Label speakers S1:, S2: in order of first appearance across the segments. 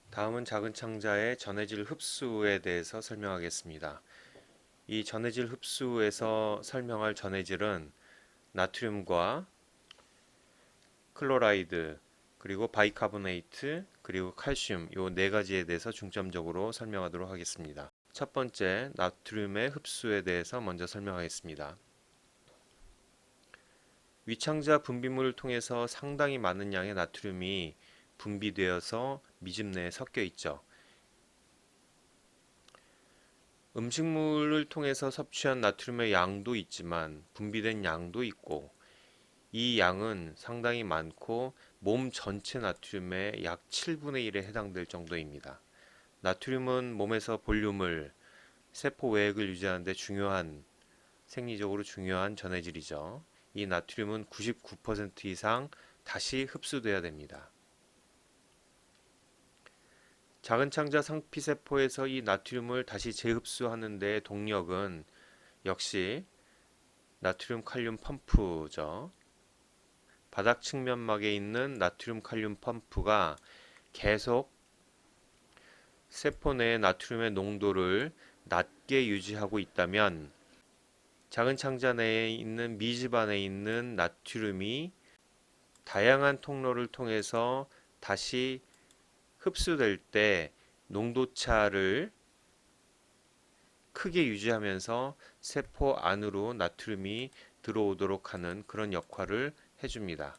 S1: 다음은 작은 창자의 전해질 흡수에 대해서 설명하겠습니다. 이 전해질 흡수에서 설명할 전해질은 나트륨과 클로라이드, 그리고 바이카보네이트, 그리고 칼슘 요 네 가지에 대해서 중점적으로 설명하도록 하겠습니다. 첫 번째, 나트륨의 흡수에 대해서 먼저 설명하겠습니다. 위창자 분비물을 통해서 상당히 많은 양의 나트륨이 분비되어서 미즙 내에 섞여 있죠. 음식물을 통해서 섭취한 나트륨의 양도 있지만 분비된 양도 있고, 이 양은 상당히 많고 몸 전체 나트륨의 약 7분의 1에 해당될 정도입니다. 나트륨은 몸에서 볼륨을, 세포 외액을 유지하는 데 생리적으로 중요한 전해질이죠. 이 나트륨은 99% 이상 다시 흡수돼야 됩니다. 작은 창자 상피세포에서 이 나트륨을 다시 재흡수하는 데의 동력은 역시 나트륨 칼륨 펌프죠. 바닥 측면막에 있는 나트륨 칼륨 펌프가 계속 세포 내의 나트륨의 농도를 낮게 유지하고 있다면, 작은 창자 내에 있는 미즙 안에 있는 나트륨이 다양한 통로를 통해서 다시 흡수될 때 농도차를 크게 유지하면서 세포 안으로 나트륨이 들어오도록 하는 그런 역할을 해줍니다.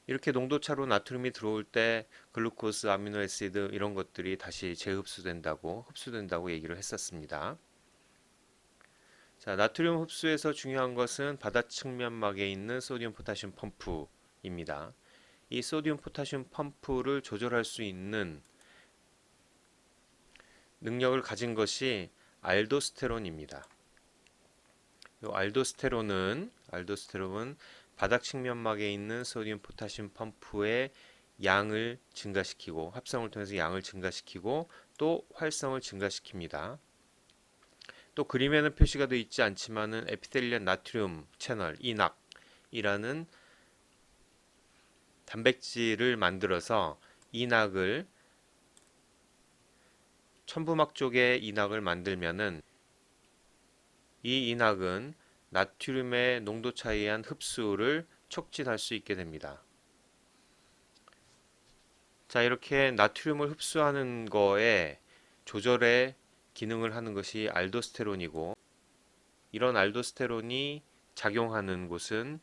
S1: 이렇게 농도차로 나트륨이 들어올 때 글루코스, 아미노애시드 이런 것들이 다시 흡수된다고 얘기를 했었습니다. 자, 나트륨 흡수에서 중요한 것은 바다 측면막에 있는 소디움 포타슘 펌프입니다. 이 소디움 포타슘 펌프를 조절할 수 있는 능력을 가진 것이 알도스테론입니다. 이 알도스테론은 바닥 측면막에 있는 소디움 포타슘 펌프의 양을 증가시키고, 합성을 통해서 양을 증가시키고 또 활성을 증가시킵니다. 또 그림에는 표시가 되어 있지 않지만은 에피텔리한 나트륨 채널 이낙이라는 단백질을 만들어서 천부막 쪽에 이낙을 만들면은, 이 이낙은 나트륨의 농도 차이에 의한 흡수를 촉진할 수 있게 됩니다. 자, 이렇게 나트륨을 흡수하는 거에 조절의 기능을 하는 것이 알도스테론이고, 이런 알도스테론이 작용하는 곳은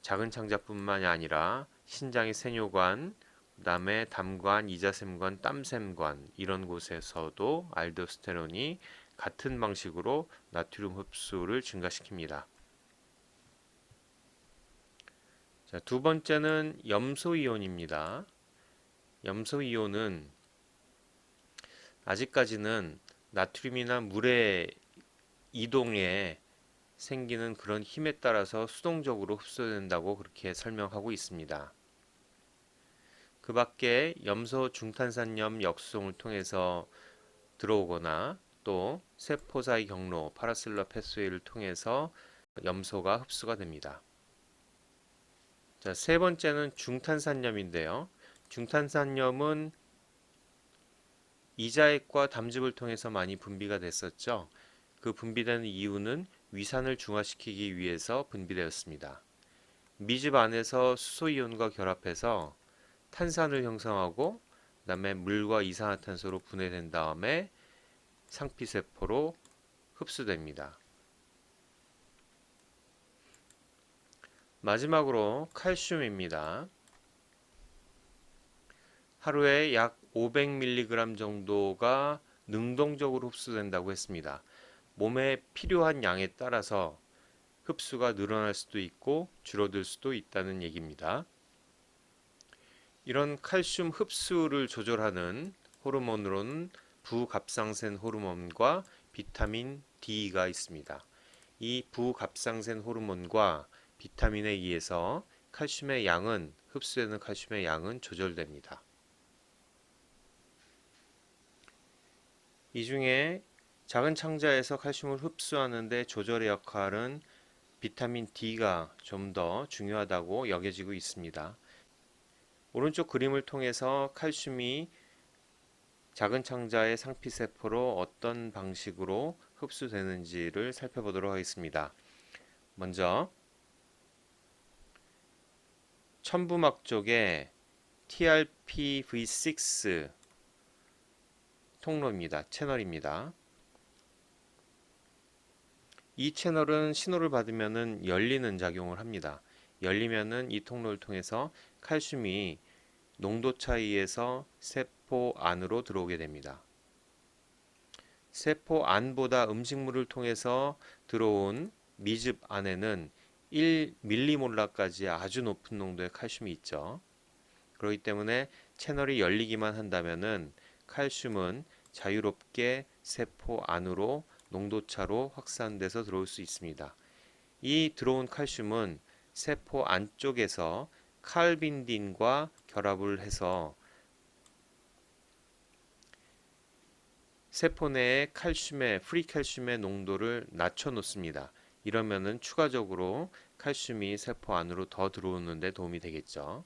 S1: 작은 창자뿐만이 아니라 신장의 세뇨관, 그 다음에 담관, 이자샘관, 땀샘관 이런 곳에서도 알도스테론이 같은 방식으로 나트륨 흡수를 증가시킵니다. 자, 두 번째는 염소이온입니다. 염소이온은 아직까지는 나트륨이나 물의 이동에 생기는 그런 힘에 따라서 수동적으로 흡수된다고 그렇게 설명하고 있습니다. 그 밖에 염소 중탄산염 역수송을 통해서 들어오거나 또 세포 사이 경로 파라셀러 패스웨이를 통해서 염소가 흡수가 됩니다. 자, 세 번째는 중탄산염인데요. 중탄산염은 이자액과 담즙을 통해서 많이 분비가 됐었죠. 그 분비되는 이유는 위산을 중화시키기 위해서 분비되었습니다. 미즙 안에서 수소이온과 결합해서 탄산을 형성하고, 그 다음에 물과 이산화탄소로 분해된 다음에 상피세포로 흡수됩니다. 마지막으로 칼슘입니다. 하루에 약 500mg 정도가 능동적으로 흡수된다고 했습니다. 몸에 필요한 양에 따라서 흡수가 늘어날 수도 있고 줄어들 수도 있다는 얘기입니다. 이런 칼슘 흡수를 조절하는 호르몬으로는 부갑상센 호르몬과 비타민 D가 있습니다. 이 부갑상센 호르몬과 비타민에 의해서 흡수되는 칼슘의 양은 조절됩니다. 이 중에 작은 창자에서 칼슘을 흡수하는 데 조절의 역할은 비타민 D가 좀 더 중요하다고 여겨지고 있습니다. 오른쪽 그림을 통해서 칼슘이 작은 창자의 상피세포로 어떤 방식으로 흡수되는지를 살펴보도록 하겠습니다. 먼저 첨부막 쪽에 TRPV6 통로입니다. 채널입니다. 이 채널은 신호를 받으면 열리는 작용을 합니다. 열리면은 이 통로를 통해서 칼슘이 농도 차이에서 세포 안으로 들어오게 됩니다. 세포 안보다 음식물을 통해서 들어온 미즙 안에는 1밀리몰라까지 아주 높은 농도의 칼슘이 있죠. 그렇기 때문에 채널이 열리기만 한다면은 칼슘은 자유롭게 세포 안으로 농도차로 확산돼서 들어올 수 있습니다. 이 들어온 칼슘은 세포 안쪽에서 칼빈딘과 결합을 해서 세포 내의 칼슘의 프리칼슘의 농도를 낮춰 놓습니다. 이러면은 추가적으로 칼슘이 세포 안으로 더 들어오는 데 도움이 되겠죠.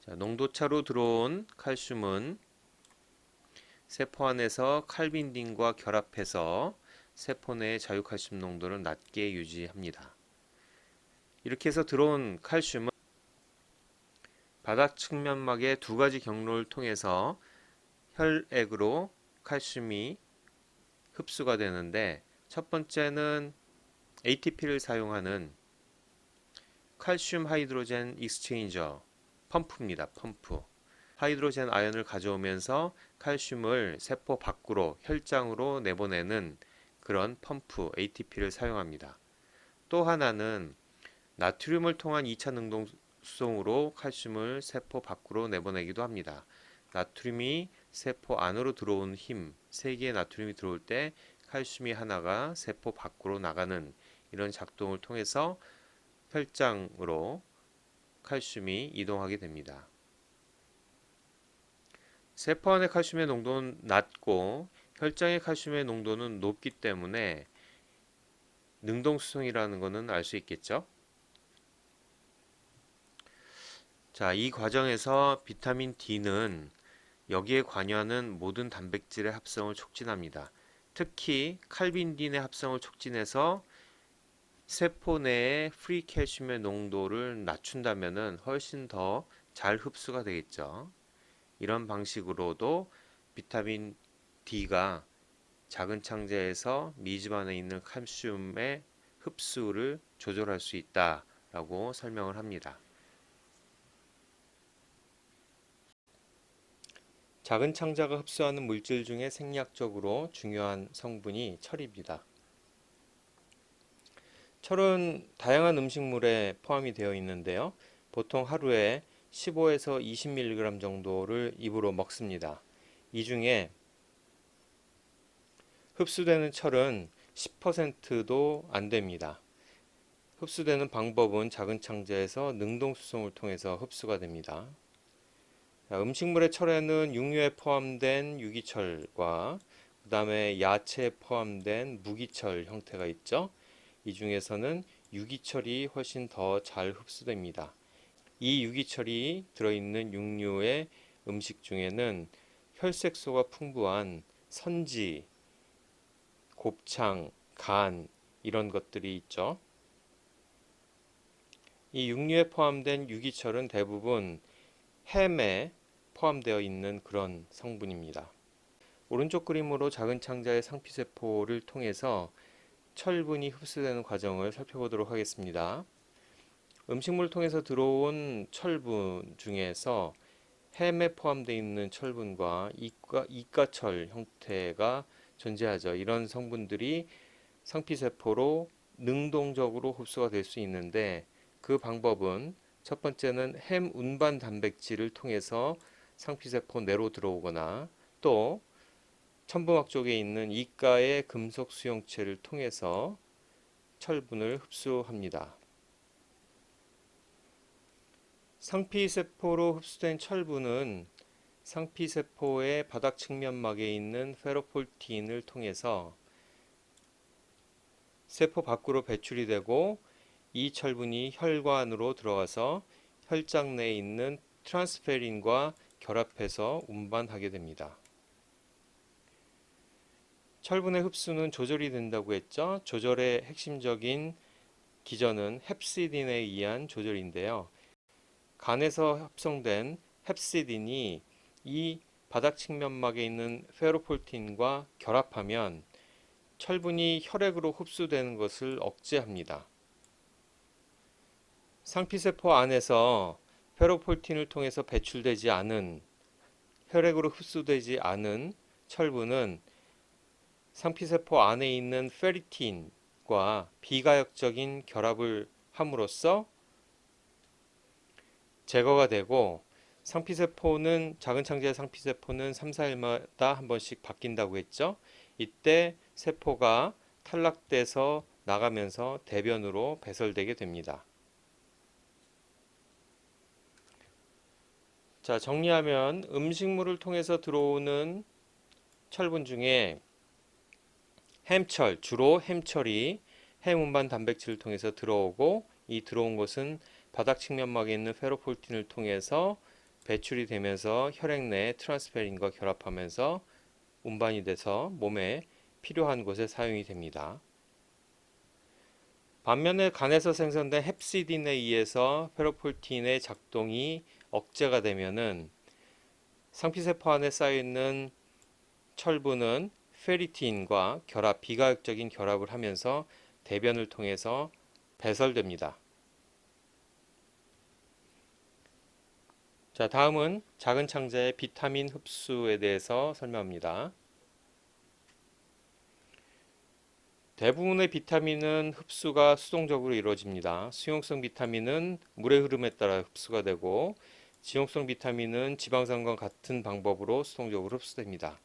S1: 자, 농도차로 들어온 칼슘은 세포 안에서 칼빈딘과 결합해서 세포 내의 자유칼슘 농도를 낮게 유지합니다. 이렇게 해서 들어온 칼슘은 바닥 측면막의 두 가지 경로를 통해서 혈액으로 칼슘이 흡수가 되는데, 첫 번째는 ATP를 사용하는 칼슘 하이드로젠 익스체인저 펌프입니다. 펌프. 하이드로젠 아연을 가져오면서 칼슘을 세포 밖으로 혈장으로 내보내는 그런 펌프 ATP를 사용합니다. 또 하나는 나트륨을 통한 2차 능동수송으로 칼슘을 세포 밖으로 내보내기도 합니다. 나트륨이 세포 안으로 들어온 힘, 3개의 나트륨이 들어올 때 칼슘이 하나가 세포 밖으로 나가는 이런 작동을 통해서 혈장으로 칼슘이 이동하게 됩니다. 세포 안의 칼슘의 농도는 낮고 혈장의 칼슘의 농도는 높기 때문에 능동수송이라는 것은 알 수 있겠죠. 자, 이 과정에서 비타민 D는 여기에 관여하는 모든 단백질의 합성을 촉진합니다. 특히 칼빈딘의 합성을 촉진해서 세포 내의 프리칼슘의 농도를 낮춘다면 훨씬 더 잘 흡수가 되겠죠. 이런 방식으로도 비타민 D가 작은 창자에서 미집 안에 있는 칼슘의 흡수를 조절할 수 있다라고 설명을 합니다. 작은 창자가 흡수하는 물질 중에 생리학적으로 중요한 성분이 철입니다. 철은 다양한 음식물에 포함이 되어 있는데요. 보통 하루에 15에서 20mg 정도를 입으로 먹습니다. 이 중에 흡수되는 철은 10%도 안 됩니다. 흡수되는 방법은 작은 창자에서 능동수송을 통해서 흡수가 됩니다. 음식물의 철에는 육류에 포함된 유기철과 그 다음에 야채에 포함된 무기철 형태가 있죠. 이 중에서는 유기철이 훨씬 더 잘 흡수됩니다. 이 유기철이 들어있는 육류의 음식 중에는 혈색소가 풍부한 선지, 곱창, 간 이런 것들이 있죠. 이 육류에 포함된 유기철은 대부분 햄에 포함되어 있는 그런 성분입니다. 오른쪽 그림으로 작은 창자의 상피세포를 통해서 철분이 흡수되는 과정을 살펴보도록 하겠습니다. 음식물을 통해서 들어온 철분 중에서 햄에 포함되어 있는 철분과 이가철 형태가 존재하죠. 이런 성분들이 상피세포로 능동적으로 흡수가 될 수 있는데, 그 방법은 첫 번째는 햄 운반 단백질을 통해서 상피세포 내로 들어오거나, 또 첨부막 쪽에 있는 이가의 금속 수용체를 통해서 철분을 흡수합니다. 상피세포로 흡수된 철분은 상피세포의 바닥 측면막에 있는 페로폴틴을 통해서 세포 밖으로 배출이 되고 이 철분이 혈관으로 들어가서 혈장 내에 있는 트란스페린과 결합해서 운반하게 됩니다. 철분의 흡수는 조절이 된다고 했죠. 조절의 핵심적인 기전은 헵시딘에 의한 조절인데요. 간에서 합성된 헵시딘이 이 바닥 측면막에 있는 페로폴틴과 결합하면 철분이 혈액으로 흡수되는 것을 억제합니다. 상피세포 안에서 페로폴틴을 통해서 배출되지 않은 혈액으로 흡수되지 않은 철분은 상피세포 안에 있는 페리틴과 비가역적인 결합을 함으로써 제거가 되고 작은 창자의 상피세포는 3, 4일마다 한 번씩 바뀐다고 했죠. 이때 세포가 탈락돼서 나가면서 대변으로 배설되게 됩니다. 자, 정리하면 음식물을 통해서 들어오는 철분 중에 햄철, 주로 햄철이 핵운반 단백질을 통해서 들어오고 이 들어온 것은 바닥 측면막에 있는 페로폴틴을 통해서 배출이 되면서 혈액 내 트란스페린과 결합하면서 운반이 돼서 몸에 필요한 곳에 사용이 됩니다. 반면에 간에서 생성된 헵시딘에 의해서 페로폴틴의 작동이 억제가 되면은 상피세포 안에 쌓여있는 철분은 페리틴과 비가역적인 결합을 하면서 대변을 통해서 배설됩니다. 자, 다음은 작은 창자의 비타민 흡수에 대해서 설명합니다. 대부분의 비타민은 흡수가 수동적으로 이루어집니다. 수용성 비타민은 물의 흐름에 따라 흡수가 되고 지용성 비타민은 지방산과 같은 방법으로 수동적으로 흡수됩니다.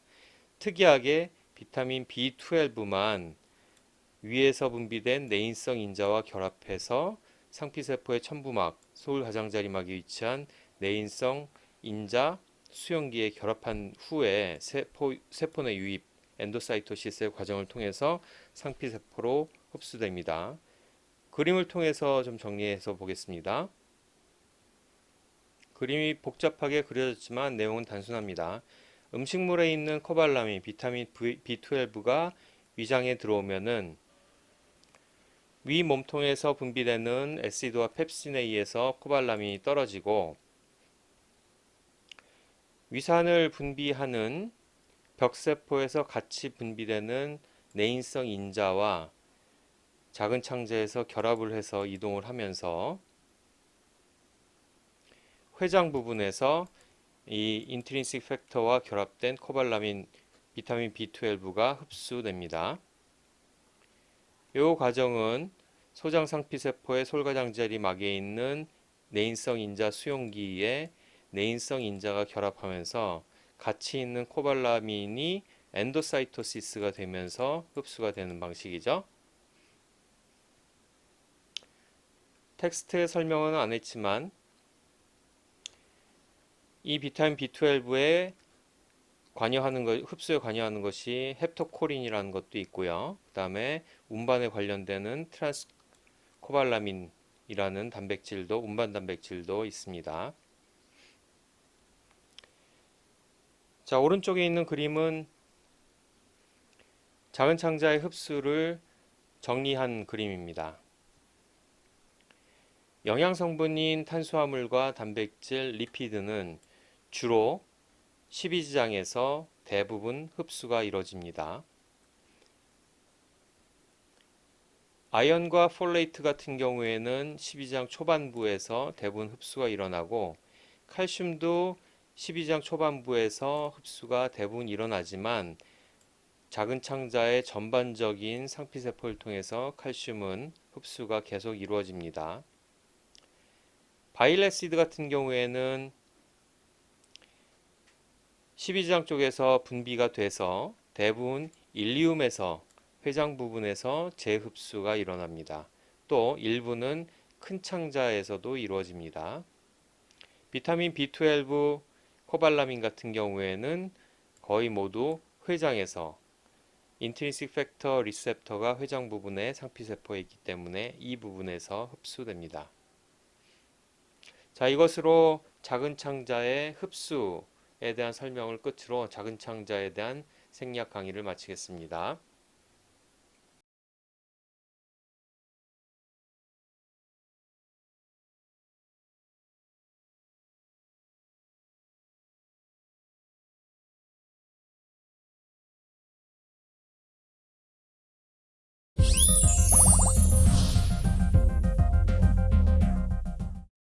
S1: 특이하게 비타민 B12만 위에서 분비된 내인성 인자와 결합해서 상피세포의 첨부막, 소울가장자리막에 위치한 내인성 인자 수용기에 결합한 후에 세포 내 유입, 엔도사이토시스의 과정을 통해서 상피세포로 흡수됩니다. 그림을 통해서 좀 정리해서 보겠습니다. 그림이 복잡하게 그려졌지만 내용은 단순합니다. 음식물에 있는 코발라민, 비타민 B12가 위장에 들어오면은 위 몸통에서 분비되는 에시드와 펩신에 의해서 코발라민이 떨어지고 위산을 분비하는 벽세포에서 같이 분비되는 내인성 인자와 작은 창자에서 결합을 해서 이동을 하면서 회장 부분에서 이 인트린식 팩터와 결합된 코발라민 비타민 B12가 흡수됩니다. 이 과정은 소장상피세포의 솔가장자리막에 있는 내인성 인자 수용기에 내인성 인자가 결합하면서 같이 있는 코발라민이 엔도사이토시스가 되면서 흡수가 되는 방식이죠. 텍스트에 설명은 안 했지만 이 비타민 B12에 흡수에 관여하는 것이 헵토코린이라는 것도 있고요. 그 다음에 운반에 관련되는 트란스코발라민이라는 단백질도 운반 단백질도 있습니다. 자, 오른쪽에 있는 그림은 작은 창자의 흡수를 정리한 그림입니다. 영양 성분인 탄수화물과 단백질, 리피드는 주로 십이지장에서 대부분 흡수가 이루어집니다. 아연과 폴레이트 같은 경우에는 십이지장 초반부에서 대부분 흡수가 일어나고 칼슘도 십이지장 초반부에서 흡수가 대부분 일어나지만 작은 창자의 전반적인 상피세포를 통해서 칼슘은 흡수가 계속 이루어집니다. 바일레시드 같은 경우에는 십이지장 쪽에서 분비가 돼서 대부분 일리움에서 회장 부분에서 재흡수가 일어납니다. 또 일부는 큰 창자에서도 이루어집니다. 비타민 B12 코발라민 같은 경우에는 거의 모두 회장에서 인트린식 팩터 리셉터가 회장 부분에 상피세포에 있기 때문에 이 부분에서 흡수됩니다. 자, 이것으로 작은 창자의 흡수에 대한 설명을 끝으로 작은 창자에 대한 생리학 강의를 마치겠습니다.